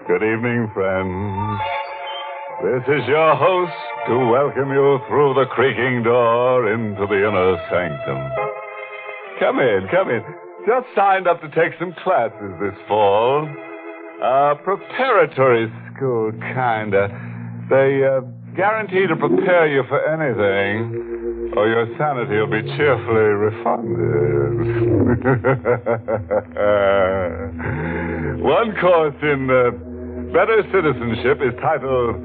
Good evening, friends. This is your host to welcome you through the creaking door into the inner sanctum. Come in. Just signed up to take some classes this fall. Preparatory school, kinda. They guarantee to prepare you for anything, or your sanity will be cheerfully refunded. One course in better citizenship is titled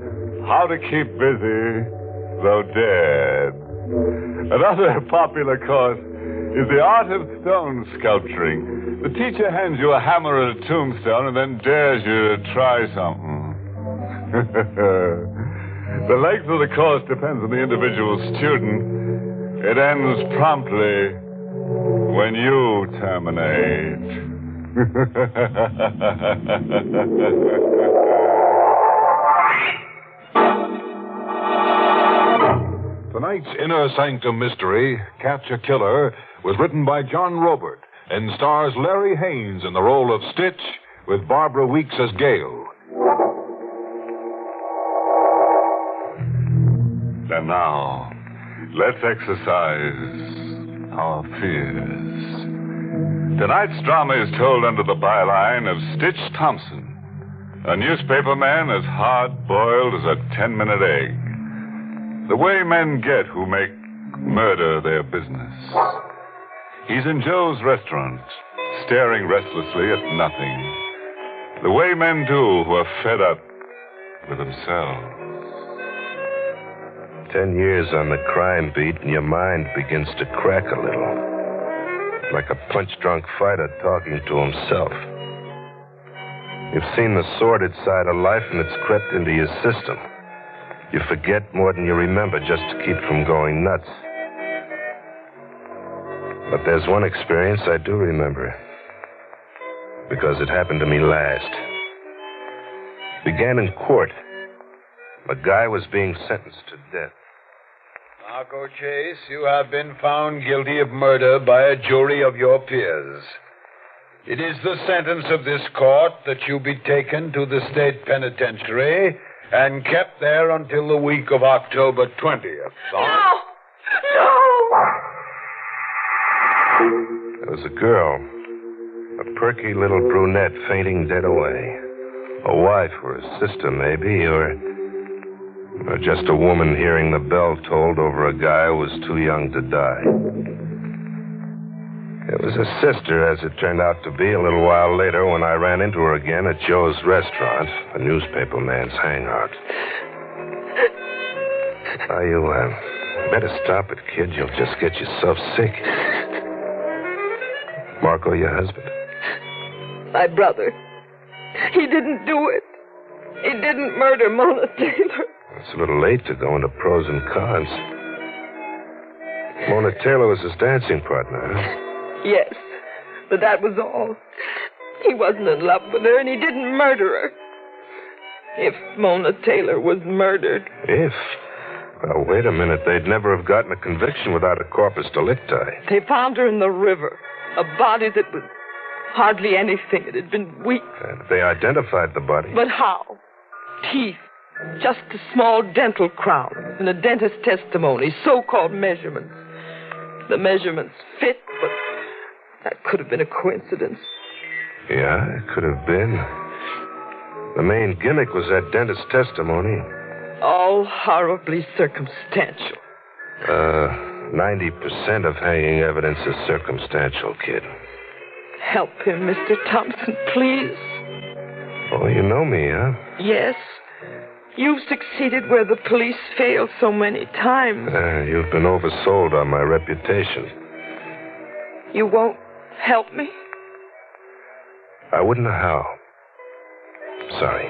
How to Keep Busy Though Dead. Another popular course is the art of stone sculpturing. The teacher hands you a hammer and a tombstone and then dares you to try something. The length of the course depends on the individual student. It ends promptly when you terminate. Tonight's Inner Sanctum Mystery, Catch a Killer, was written by John Robert and stars Larry Haynes in the role of Stitch with Barbara Weeks as Gale. And now, let's exercise our fears. Tonight's drama is told under the byline of Stitch Thompson, a newspaperman as hard-boiled as a 10-minute egg. The way men get who make murder their business. He's in Joe's restaurant, staring restlessly at nothing. The way men do who are fed up with themselves. 10 years on the crime beat, and your mind begins to crack a little. Like a punch-drunk fighter talking to himself. You've seen the sordid side of life, and it's crept into your system. You forget more than you remember just to keep from going nuts. But there's one experience I do remember. Because it happened to me last. Began in court. A guy was being sentenced to death. Marco Chase, you have been found guilty of murder by a jury of your peers. It is the sentence of this court that you be taken to the state penitentiary and kept there until the week of October 20th. No! There was a girl. A perky little brunette fainting dead away. A wife or a sister, maybe, or just a woman hearing the bell tolled over a guy who was too young to die. It was a sister, as it turned out to be, a little while later when I ran into her again at Joe's restaurant, a newspaperman's hangout. Now, you better stop it, kid. You'll just get yourself sick. Marco, your husband? My brother. He didn't do it. He didn't murder Mona Taylor. It's a little late to go into pros and cons. Mona Taylor was his dancing partner, huh? Yes, but that was all. He wasn't in love with her, and he didn't murder her. If Mona Taylor was murdered. If? Well, wait a minute. They'd never have gotten a conviction without a corpus delicti. They found her in the river. A body that was hardly anything. It had been weak. They identified the body. But how? Teeth. Just a small dental crown and a dentist's testimony, so-called measurements. The measurements fit, but that could have been a coincidence. Yeah, it could have been. The main gimmick was that dentist's testimony. All horribly circumstantial. 90% of hanging evidence is circumstantial, kid. Help him, Mr. Thompson, please. Oh, you know me, huh? Yes. You've succeeded where the police failed so many times. You've been oversold on my reputation. You won't help me? I wouldn't know how. Sorry.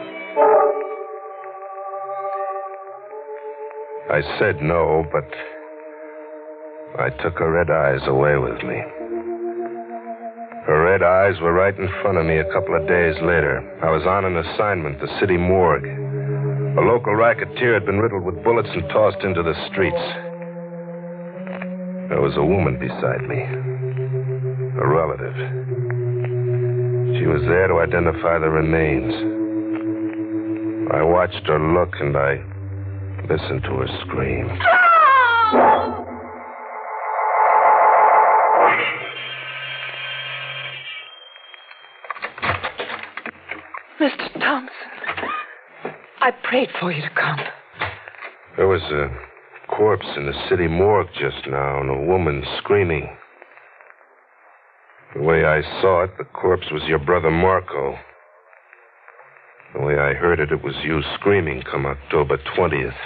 I said no, but I took her red eyes away with me. Her red eyes were right in front of me a couple of days later. I was on an assignment, the city morgue. A local racketeer had been riddled with bullets and tossed into the streets. There was a woman beside me. A relative. She was there to identify the remains. I watched her look and I listened to her scream. Mr. Thompson, I prayed for you to come. There was a corpse in the city morgue just now and a woman screaming. The way I saw it, the corpse was your brother Marco. The way I heard it, it was you screaming come October 20th.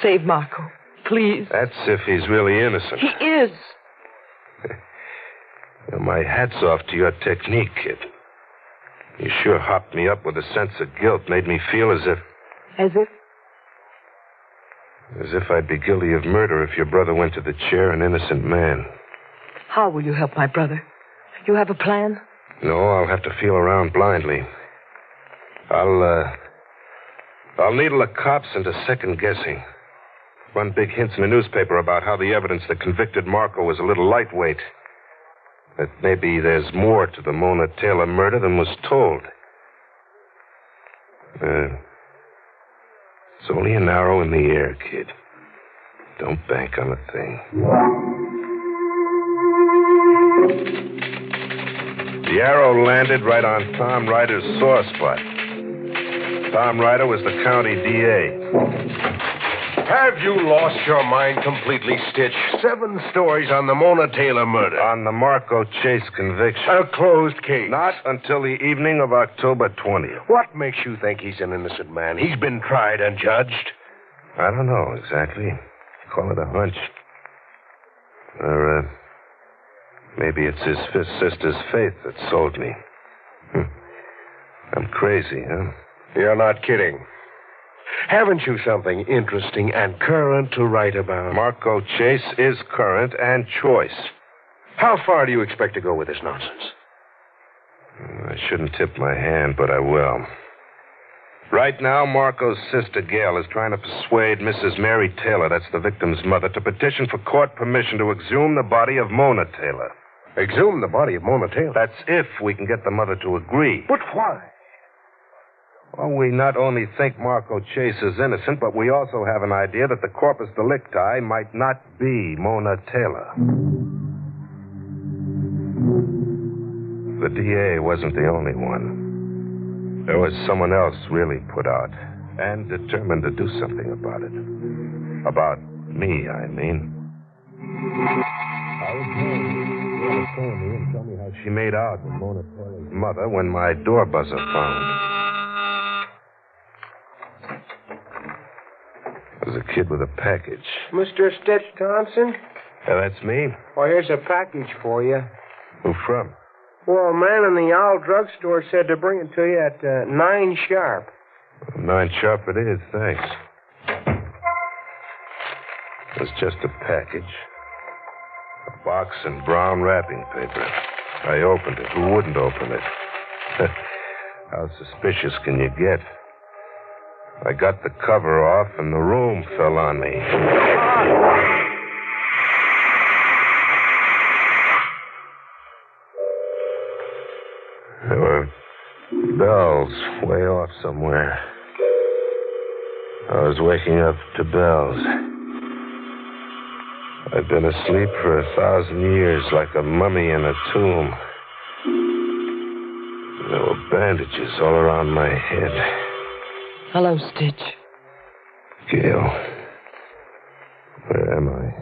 Save Marco, please. That's if he's really innocent. He is. My hat's off to your technique, kid. You sure hopped me up with a sense of guilt, made me feel as if... As if? As if I'd be guilty of murder if your brother went to the chair an innocent man. How will you help my brother? You have a plan? No, I'll have to feel around blindly. I'll needle the cops into second guessing. Run big hints in the newspaper about how the evidence that convicted Marco was a little lightweight. That maybe there's more to the Mona Taylor murder than was told. It's only an arrow in the air, kid. Don't bank on a thing. The arrow landed right on Tom Ryder's sore spot. Tom Ryder was the county DA. Have you lost your mind completely, Stitch? 7 stories on the Mona Taylor murder. On the Marco Chase conviction. A closed case. Not until the evening of October 20th. What makes you think he's an innocent man? He's been tried and judged. I don't know exactly. Call it a hunch. Or, maybe it's his sister's faith that sold me. I'm crazy, huh? You're not kidding. Haven't you something interesting and current to write about? Marco Chase is current and choice. How far do you expect to go with this nonsense? I shouldn't tip my hand, but I will. Right now, Marco's sister, Gail, is trying to persuade Mrs. Mary Taylor, that's the victim's mother, to petition for court permission to exhume the body of Mona Taylor. Exhume the body of Mona Taylor? That's if we can get the mother to agree. But why? Well, we not only think Marco Chase is innocent, but we also have an idea that the corpus delicti might not be Mona Taylor. The DA wasn't the only one. There was someone else really put out and determined to do something about it. About me, I mean. I was telling me and tell me how she made out with Mona Taylor's mother when my door buzzer phoned. There's a kid with a package. Mr. Stitch Thompson? Yeah, that's me. Well, here's a package for you. Who from? Well, a man in the Owl drugstore said to bring it to you at 9 sharp. 9 sharp it is, thanks. It's just a package. A box and brown wrapping paper. I opened it. Who wouldn't open it? How suspicious can you get? I got the cover off, and the room fell on me. There were bells way off somewhere. I was waking up to bells. I'd been asleep for 1,000 years like a mummy in a tomb. There were bandages all around my head. Hello, Stitch. Gail. Where am I?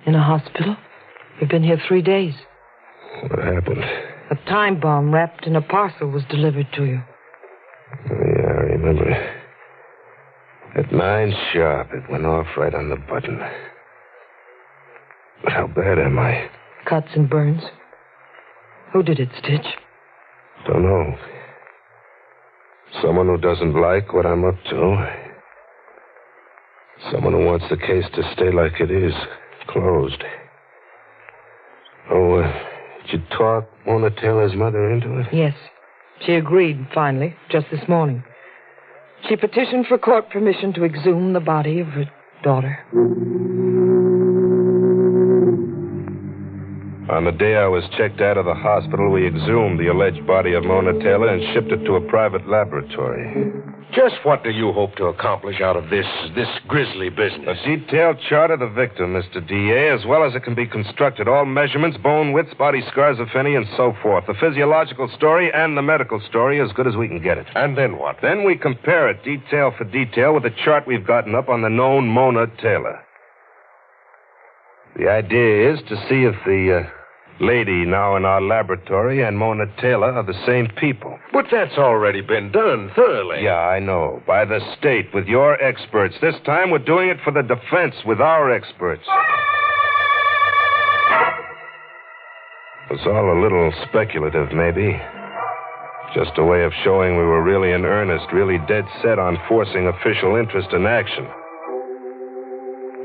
In a hospital. You've been here 3 days. What happened? A time bomb wrapped in a parcel was delivered to you. Yeah, I remember. At 9 sharp, it went off right on the button. But how bad am I? Cuts and burns. Who did it, Stitch? Don't know. Someone who doesn't like what I'm up to. Someone who wants the case to stay like it is, closed. Oh, did you talk Mona Taylor's mother into it? Yes. She agreed, finally, just this morning. She petitioned for court permission to exhume the body of her daughter. On the day I was checked out of the hospital, we exhumed the alleged body of Mona Taylor and shipped it to a private laboratory. Just what do you hope to accomplish out of this grisly A business? detailed chart of the victim, Mr. D.A., as well as it can be constructed. All measurements, bone widths, body scars, if any, and so forth. The physiological story and the medical story as good as we can get it. And then what? Then we compare it detail for detail with the chart we've gotten up on the known Mona Taylor. The idea is to see if the lady now in our laboratory and Mona Taylor are the same people. But that's already been done thoroughly. Yeah, I know. By the state, with your experts. This time we're doing it for the defense with our experts. It was all a little speculative, maybe. Just a way of showing we were really in earnest, really dead set on forcing official interest in action.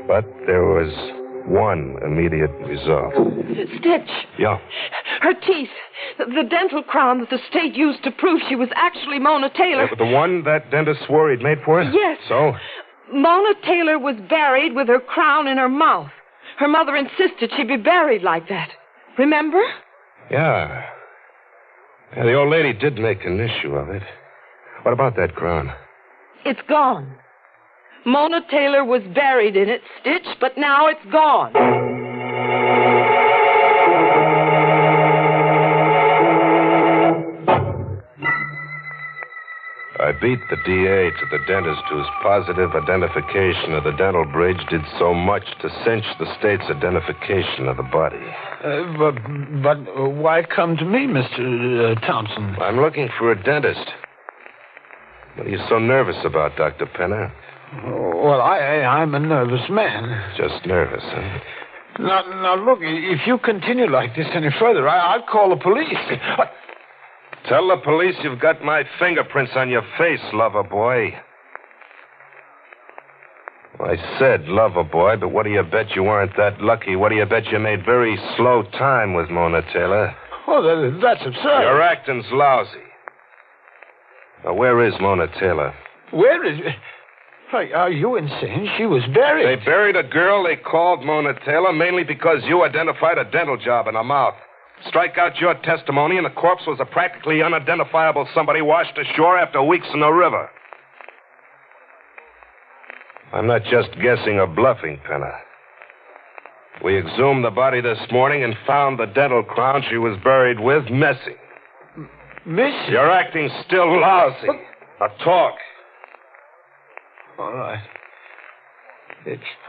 But there was one immediate result. Stitch. Yeah. Her teeth. The dental crown that the state used to prove she was actually Mona Taylor. The one that dentist swore he'd made for her? Yes. So? Mona Taylor was buried with her crown in her mouth. Her mother insisted she be buried like that. Remember? Yeah. Yeah, the old lady did make an issue of it. What about that crown? It's gone. Mona Taylor was buried in it, Stitch, but now it's gone. I beat the DA to the dentist whose positive identification of the dental bridge did so much to cinch the state's identification of the body. But why come to me, Mr. Thompson? I'm looking for a dentist. What are you so nervous about, Dr. Penner? Well, I'm a nervous man. Just nervous, huh? Now, look, if you continue like this any further, I'll call the police. Tell the police you've got my fingerprints on your face, lover boy. Well, I said lover boy, but what do you bet you weren't that lucky? What do you bet you made very slow time with Mona Taylor? Oh, that's absurd. Your acting's lousy. Now, where is Mona Taylor? Where is... Are you insane? She was buried. They buried a girl they called Mona Taylor mainly because you identified a dental job in her mouth. Strike out your testimony, and the corpse was a practically unidentifiable somebody washed ashore after weeks in the river. I'm not just guessing or bluffing, Penner. We exhumed the body this morning and found the dental crown she was buried with missing. Missing? Your acting's still lousy. Now talk. All right.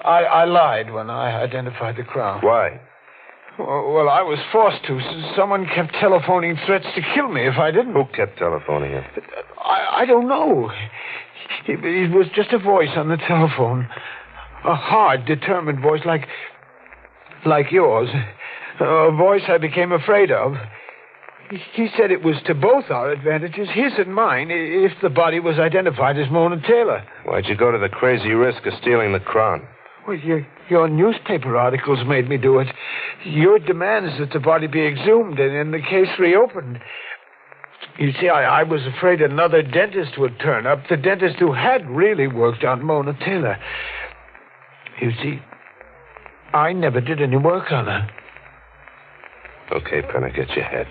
I lied when I identified the crown. Why? Well, I was forced to. Someone kept telephoning threats to kill me if I didn't. Who kept telephoning you? I don't know. It was just a voice on the telephone. A hard, determined voice like yours. A voice I became afraid of. He said it was to both our advantages, his and mine, if the body was identified as Mona Taylor. Why'd you go to the crazy risk of stealing the crown? Well, your newspaper articles made me do it. Your demands that the body be exhumed and the case reopened. You see, I was afraid another dentist would turn up, the dentist who had really worked on Mona Taylor. You see, I never did any work on her. Okay, Penner, get your hat.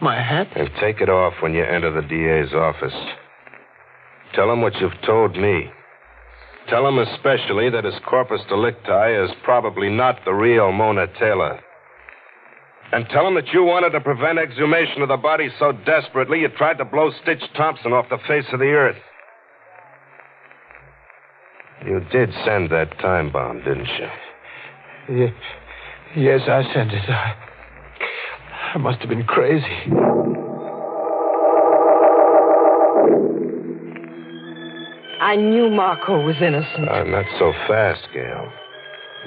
My hat? And take it off when you enter the DA's office. Tell him what you've told me. Tell him especially that his corpus delicti is probably not the real Mona Taylor. And tell him that you wanted to prevent exhumation of the body so desperately you tried to blow Stitch Thompson off the face of the earth. You did send that time bomb, didn't you? Yes, I sent it. I must have been crazy. I knew Marco was innocent. Not so fast, Gail.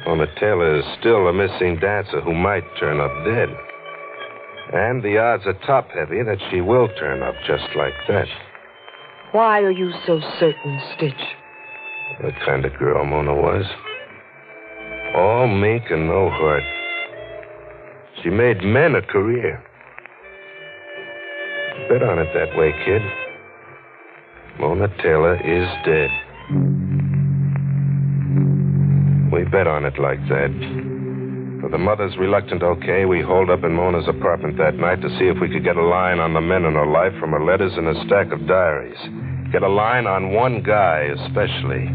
Mona Taylor is still a missing dancer who might turn up dead. And the odds are top-heavy that she will turn up just like that. Why are you so certain, Stitch? The kind of girl Mona was. All mink and no heart. She made men a career. Bet on it that way, kid. Mona Taylor is dead. We bet on it like that. With the mother's reluctant okay, we holed up in Mona's apartment that night to see if we could get a line on the men in her life from her letters and a stack of diaries. Get a line on one guy, especially.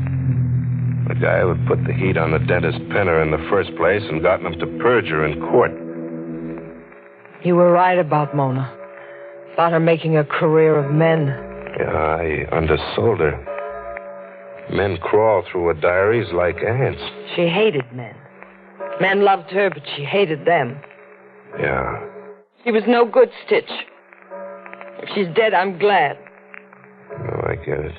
The guy who had put the heat on the dentist Penner in the first place and gotten him to perjure in court. You were right about Mona. About her making a career of men. Yeah, I undersold her. Men crawl through her diaries like ants. She hated men. Men loved her, but she hated them. Yeah. She was no good, Stitch. If she's dead, I'm glad. Oh, I get it.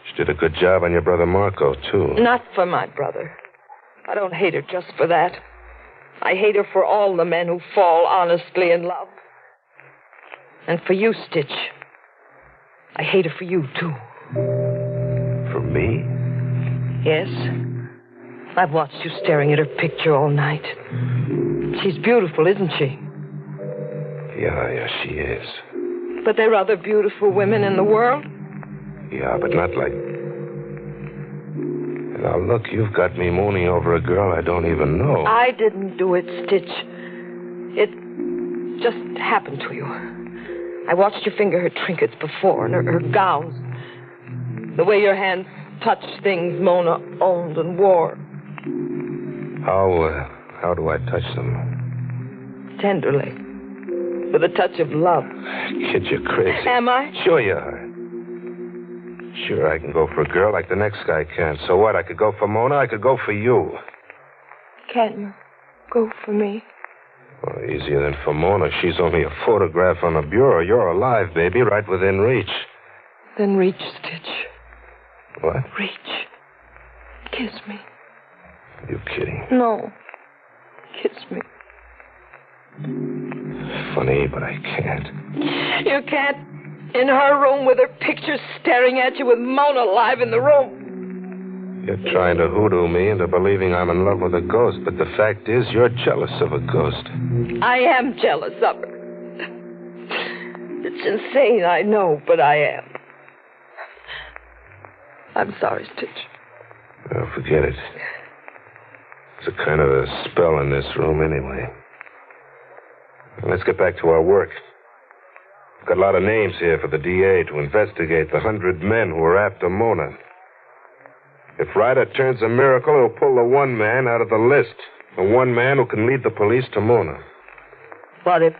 She did a good job on your brother Marco, too. Not for my brother. I don't hate her just for that. I hate her for all the men who fall honestly in love. And for you, Stitch. I hate her for you, too. For me? Yes. I've watched you staring at her picture all night. She's beautiful, isn't she? Yeah, she is. But there are other beautiful women in the world. Yeah, but not like... Now, look, you've got me mooning over a girl I don't even know. I didn't do it, Stitch. It just happened to you. I watched you finger her trinkets before, and her gowns. The way your hands touched things Mona owned and wore. How do I touch them? Tenderly. With a touch of love. Kid, you're crazy. Am I? Sure you are. Sure, I can go for a girl like the next guy can. So what? I could go for Mona, I could go for you. Can't you go for me? Well, easier than for Mona. She's only a photograph on the bureau. You're alive, baby, right within reach. Then reach, Stitch. What? Reach. Kiss me. You kidding? No. Kiss me. Funny, but I can't. You can't. In her room with her picture staring at you with Mona alive in the room. You're trying to hoodoo me into believing I'm in love with a ghost, but the fact is you're jealous of a ghost. I am jealous of her. It's insane, I know, but I am. I'm sorry, Stitch. Oh, forget it. It's a kind of a spell in this room anyway. Let's get back to our work. Got a lot of names here for the DA to investigate the 100 men who are after Mona. If Ryder turns a miracle, he'll pull the one man out of the list. The one man who can lead the police to Mona. What if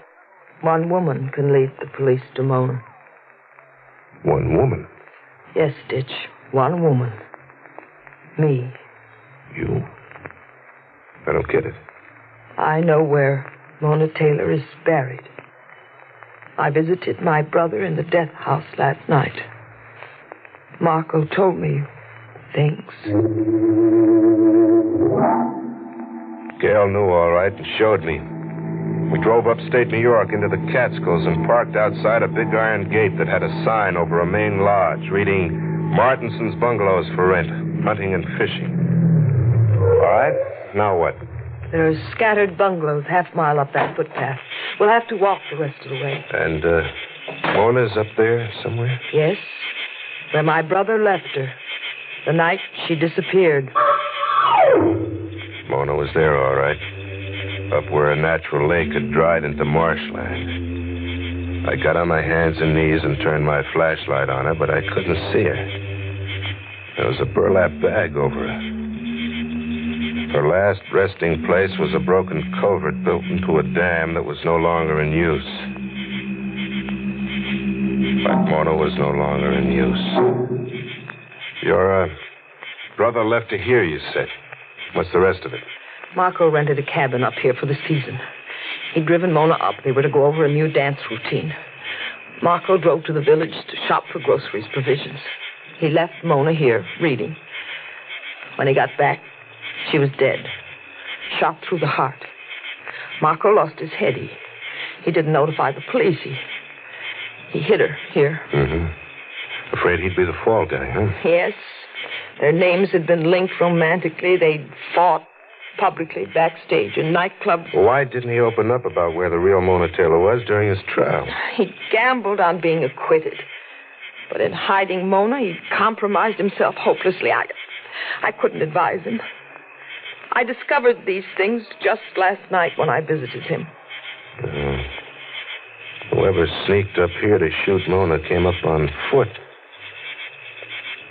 one woman can lead the police to Mona? One woman? Yes, Stitch. One woman. Me. You? I don't get it. I know where Mona Taylor is buried. I visited my brother in the death house last night. Marco told me things. Gail knew all right and showed me. We drove upstate New York into the Catskills and parked outside a big iron gate that had a sign over a main lodge reading Martinson's Bungalows for rent, hunting and fishing. All right, now what? There are scattered bungalows half-mile up that footpath. We'll have to walk the rest of the way. And, Mona's up there somewhere? Yes, where my brother left her. The night she disappeared. Mona was there, all right. Up where a natural lake had dried into marshland. I got on my hands and knees and turned my flashlight on her, but I couldn't see her. There was a burlap bag over her. Her last resting place was a broken culvert built into a dam that was no longer in use. But Mona was no longer in use. Your brother left her here, you said. What's the rest of it? Marco rented a cabin up here for the season. He'd driven Mona up. They were to go over a new dance routine. Marco drove to the village to shop for groceries, provisions. He left Mona here, reading. When he got back, she was dead. Shot through the heart. Marco lost his head. He didn't notify the police. He hid her here. Mm-hmm. Afraid he'd be the fall guy, huh? Yes. Their names had been linked romantically. They'd fought publicly backstage in nightclubs. Well, why didn't he open up about where the real Mona Taylor was during his trial? He gambled on being acquitted. But in hiding Mona, he compromised himself hopelessly. I couldn't advise him. I discovered these things just last night when I visited him. Whoever sneaked up here to shoot Mona came up on foot.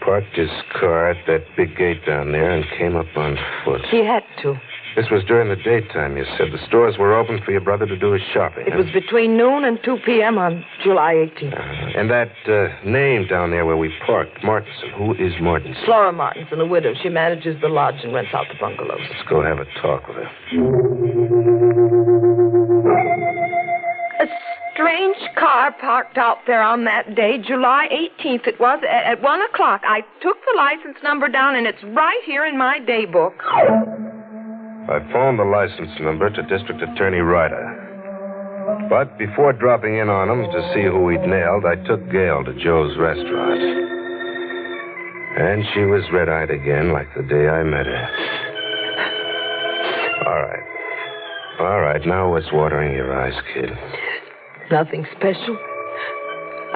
Parked his car at that big gate down there and came up on foot. He had to. This was during the daytime, you said. The stores were open for your brother to do his shopping. It was between noon and 2 p.m. on July 18th. And that name down there where we parked, Martinson. Who is Martinson? Flora Martinson, a widow. She manages the lodge and rents out the bungalows. Let's go have a talk with her. A strange car parked out there on that day, July 18th. It was at 1 o'clock. I took the license number down, and it's right here in my day book. I phoned the license number to District Attorney Ryder. But before dropping in on him to see who he'd nailed, I took Gail to Joe's restaurant. And she was red-eyed again like the day I met her. All right, now what's watering your eyes, kid? Nothing special.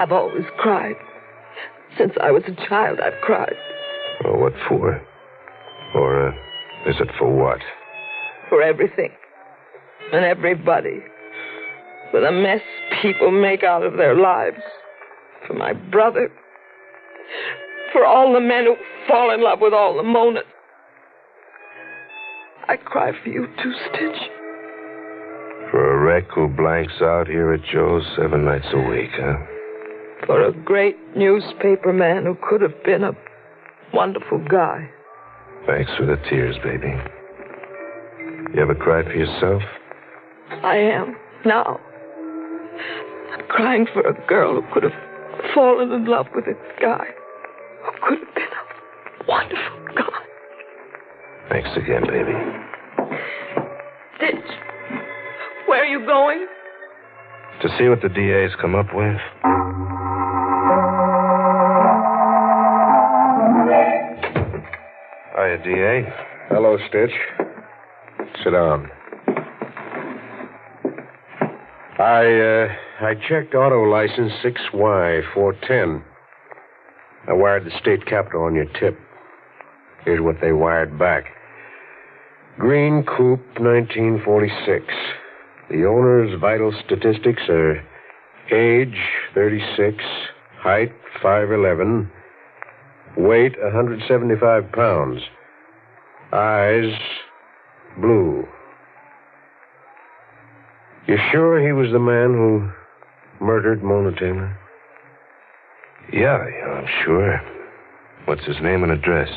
I've always cried. Since I was a child, I've cried. Well, what for? Or is it for what? For everything. And everybody. For the mess people make out of their lives. For my brother. For all the men who fall in love with all the Monas. I cry for you too, Stitch. For a wreck who blanks out here at Joe's 7 nights a week, huh? For a great newspaper man who could have been a wonderful guy. Thanks for the tears, baby. You ever cried for yourself? I am, now. I'm crying for a girl who could have fallen in love with a guy who could have been a wonderful guy. Thanks again, baby. Stitch, where are you going? To see what the DA's come up with. Hiya, DA. Hello, Stitch. Sit down. I checked auto license 6Y410. I wired the state capitol on your tip. Here's what they wired back. Green Coupe, 1946. The owner's vital statistics are age, 36, height, 5'11", weight, 175 pounds, eyes, blue. You sure he was the man who murdered Mona Taylor? Yeah, I'm sure. What's his name and address?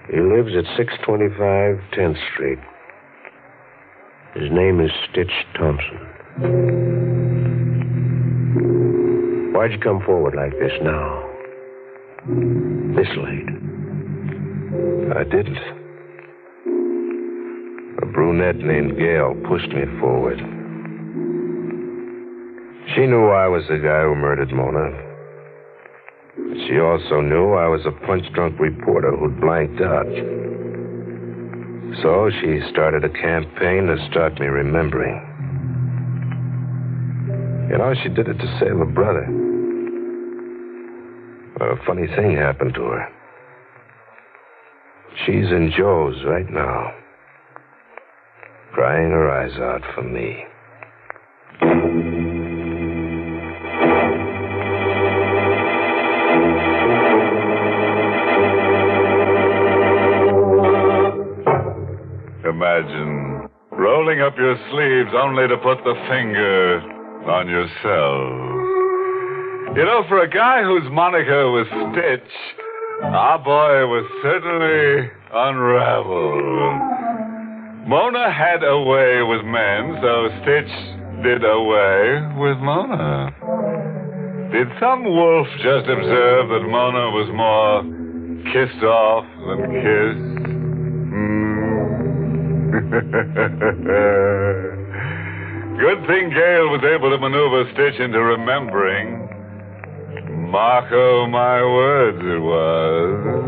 He lives at 625 10th Street. His name is Stitch Thompson. Why'd you come forward like this now? This late? I didn't. A brunette named Gail pushed me forward. She knew I was the guy who murdered Mona. But she also knew I was a punch-drunk reporter who'd blanked out. So she started a campaign to start me remembering. You know, she did it to save her brother. But a funny thing happened to her. She's in Joe's right now, crying her eyes out for me. Imagine rolling up your sleeves only to put the finger on yourself. You know, for a guy whose moniker was Stitch, our boy was certainly unraveled. Mona had a way with men, so Stitch did away with Mona. Did some wolf just observe that Mona was more kissed off than kissed? Good thing Gail was able to maneuver Stitch into remembering. Marco my words it was.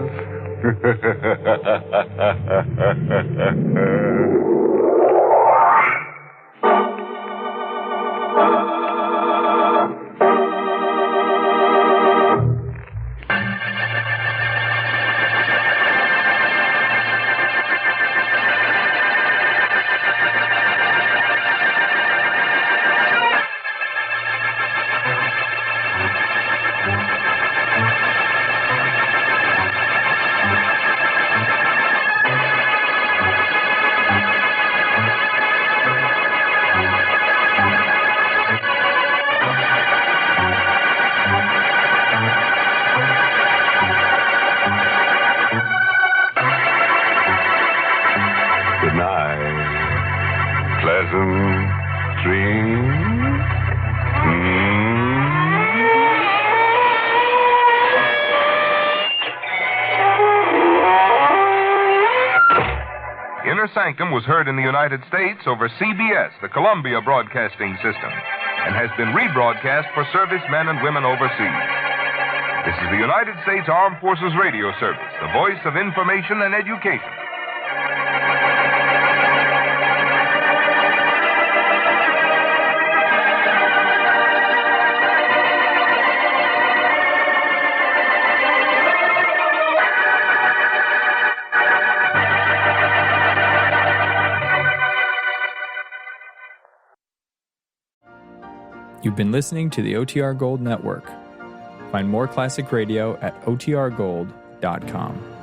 Pleasant dreams. Inner Sanctum was heard in the United States over CBS, the Columbia Broadcasting System, and has been rebroadcast for servicemen and women overseas. This is the United States Armed Forces Radio Service, the voice of information and education. You've been listening to the OTR Gold Network. Find more classic radio at otrgold.com.